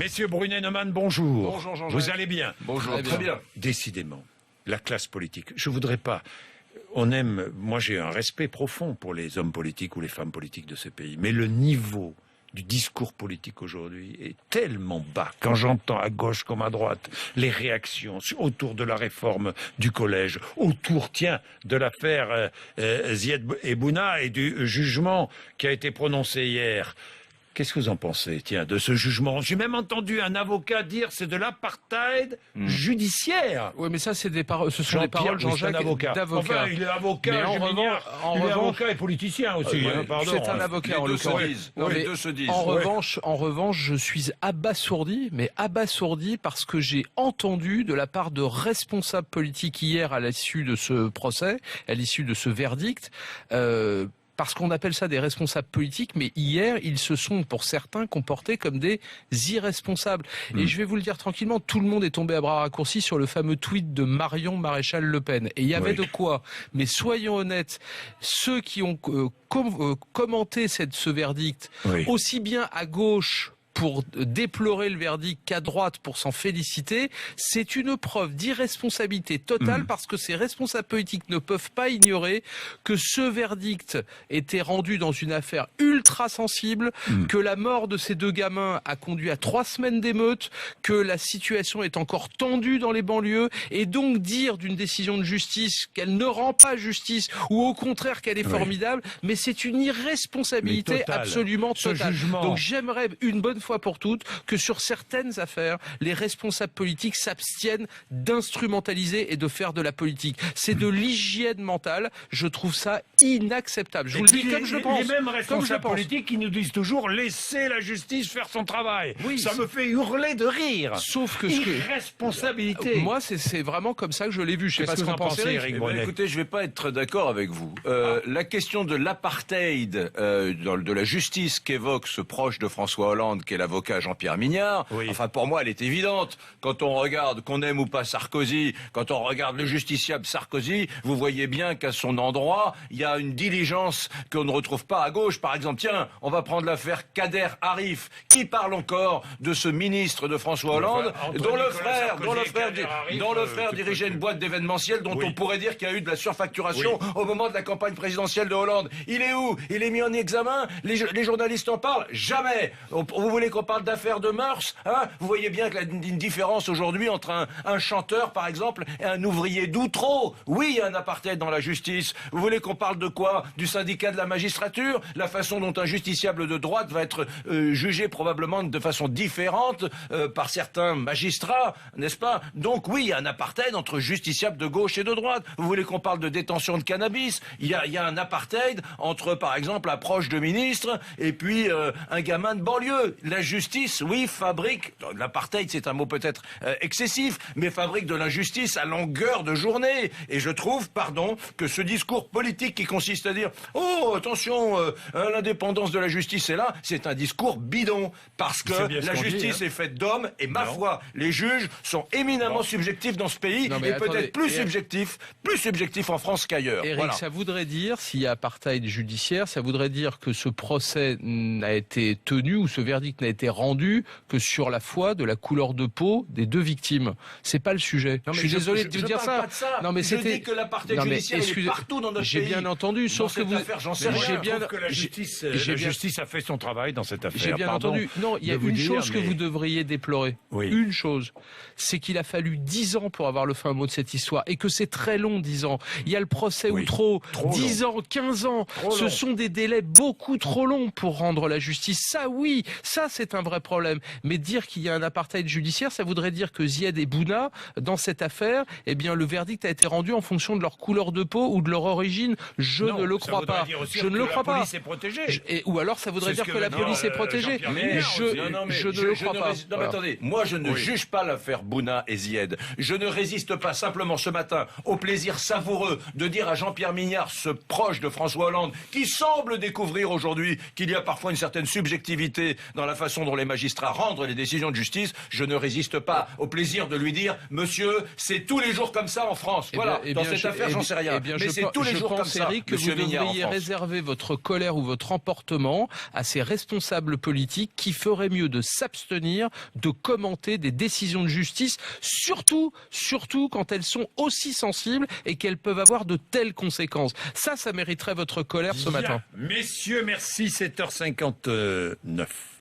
Messieurs Brunet-Neumann, bonjour. Bonjour Jean-Jacques. Vous allez bien? Bonjour, très bien. Décidément, la classe politique. Je voudrais pas... Moi j'ai un respect profond pour les hommes politiques ou les femmes politiques de ce pays, mais le niveau du discours politique aujourd'hui est tellement bas. Quand j'entends à gauche comme à droite les réactions autour de la réforme du collège, autour, de l'affaire Ziad Bouna et du jugement qui a été prononcé hier. Qu'est-ce que vous en pensez, de ce jugement? J'ai même entendu un avocat dire c'est de l'apartheid judiciaire. Oui, mais ça, ce sont des paroles, Jean-Jacques, d'avocat. Enfin, il est avocat, il est avocat et politicien aussi. Pardon. C'est un avocat, en l'occurrence. Les deux se disent. En revanche, je suis abasourdi, parce que j'ai entendu de la part de responsables politiques hier à l'issue de ce procès, à l'issue de ce verdict, parce qu'on appelle ça des responsables politiques, mais hier, ils se sont, pour certains, comportés comme des irresponsables. Et je vais vous le dire tranquillement, tout le monde est tombé à bras raccourcis sur le fameux tweet de Marion Maréchal Le Pen. Et il y avait de quoi. Mais soyons honnêtes, ceux qui ont commenté ce verdict, aussi bien à gauche pour déplorer le verdict qu'à droite pour s'en féliciter, c'est une preuve d'irresponsabilité totale parce que ces responsables politiques ne peuvent pas ignorer que ce verdict était rendu dans une affaire ultra sensible, que la mort de ces deux gamins a conduit à 3 semaines d'émeutes, que la situation est encore tendue dans les banlieues, et donc dire d'une décision de justice qu'elle ne rend pas justice ou au contraire qu'elle est formidable, mais c'est une irresponsabilité absolument totale. Donc j'aimerais une bonne fois pour toutes que sur certaines affaires, les responsables politiques s'abstiennent d'instrumentaliser et de faire de la politique. C'est de l'hygiène mentale. Je trouve ça inacceptable. Je vous le dis comme je pense. Les mêmes responsables politiques qui nous disent toujours laissez la justice faire son travail. Oui, ça me fait hurler de rire. Sauf que irresponsabilité. Moi, c'est vraiment comme ça que je l'ai vu. Je sais pas ce que vous en pensez, Eric. Écoutez, je vais pas être d'accord avec vous. La question de l'apartheid de la justice qu'évoque ce proche de François Hollande, qui est l'avocat Jean-Pierre Mignard, enfin pour moi elle est évidente. Quand on regarde, qu'on aime ou pas Sarkozy, quand on regarde le justiciable Sarkozy, vous voyez bien qu'à son endroit, il y a une diligence qu'on ne retrouve pas à gauche. Par exemple, on va prendre l'affaire Kader Arif. Qui parle encore de ce ministre de François Hollande, dont le frère dirigeait une boîte d'événementiel dont on pourrait dire qu'il y a eu de la surfacturation au moment de la campagne présidentielle de Hollande. Il est où? Il est mis en examen? Les journalistes en parlent? Jamais. Vous voulez qu'on parle d'affaires de mœurs, Vous voyez bien qu'il y a une différence aujourd'hui entre un chanteur, par exemple, et un ouvrier d'Outreau. Oui, il y a un apartheid dans la justice. Vous voulez qu'on parle de quoi? Du syndicat de la magistrature? La façon dont un justiciable de droite va être jugé probablement de façon différente par certains magistrats, n'est-ce pas? Donc oui, il y a un apartheid entre justiciables de gauche et de droite. Vous voulez qu'on parle de détention de cannabis? Il y a un apartheid entre, par exemple, un proche de ministre et puis un gamin de banlieue. La justice, fabrique, l'apartheid c'est un mot peut-être excessif, mais fabrique de l'injustice à longueur de journée. Et je trouve, que ce discours politique qui consiste à dire « Oh, attention, l'indépendance de la justice est là », c'est un discours bidon. Parce que la justice est faite d'hommes, et ma foi, les juges sont éminemment subjectifs dans ce pays, et peut-être plus subjectifs en France qu'ailleurs. Eric, ça voudrait dire, s'il y a apartheid judiciaire, ça voudrait dire que ce procès n'a été tenu, ou ce verdict n'a été rendu que sur la foi de la couleur de peau des deux victimes. C'est pas le sujet. Je suis désolé de dire ça. Pas de ça. Non, mais je dis que l'apartheid judiciaire est partout dans notre pays. J'ai bien entendu, sauf que la justice a fait son travail dans cette affaire. J'ai bien entendu. Non, il y a une chose que vous devriez déplorer. Une chose, c'est qu'il a fallu 10 ans pour avoir le fin mot de cette histoire, et que c'est très long, 10 ans. Il y a le procès Outreau, 10 ans, 15 ans. Ce sont des délais beaucoup trop longs pour rendre la justice. Ça c'est un vrai problème. Mais dire qu'il y a un apartheid judiciaire, ça voudrait dire que Ziad et Bouna, dans cette affaire, le verdict a été rendu en fonction de leur couleur de peau ou de leur origine. Je ne le crois pas. Je ne le crois pas. La police est protégée. Ou alors ça voudrait dire que la police est protégée. Je ne le crois pas. Non, mais attendez, moi je ne juge pas l'affaire Bouna et Ziad. Je ne résiste pas simplement ce matin au plaisir savoureux de dire à Jean-Pierre Mignard, ce proche de François Hollande, qui semble découvrir aujourd'hui qu'il y a parfois une certaine subjectivité dans la façon dont les magistrats rendent les décisions de justice, je ne résiste pas au plaisir de lui dire, monsieur, c'est tous les jours comme ça en France. Voilà, dans cette affaire, j'en sais rien. Mais c'est tous les jours comme ça, Eric, que vous devriez réserver votre colère ou votre emportement à ces responsables politiques qui feraient mieux de s'abstenir de commenter des décisions de justice, surtout quand elles sont aussi sensibles et qu'elles peuvent avoir de telles conséquences. Ça mériterait votre colère ce matin. Messieurs, merci, 7h59.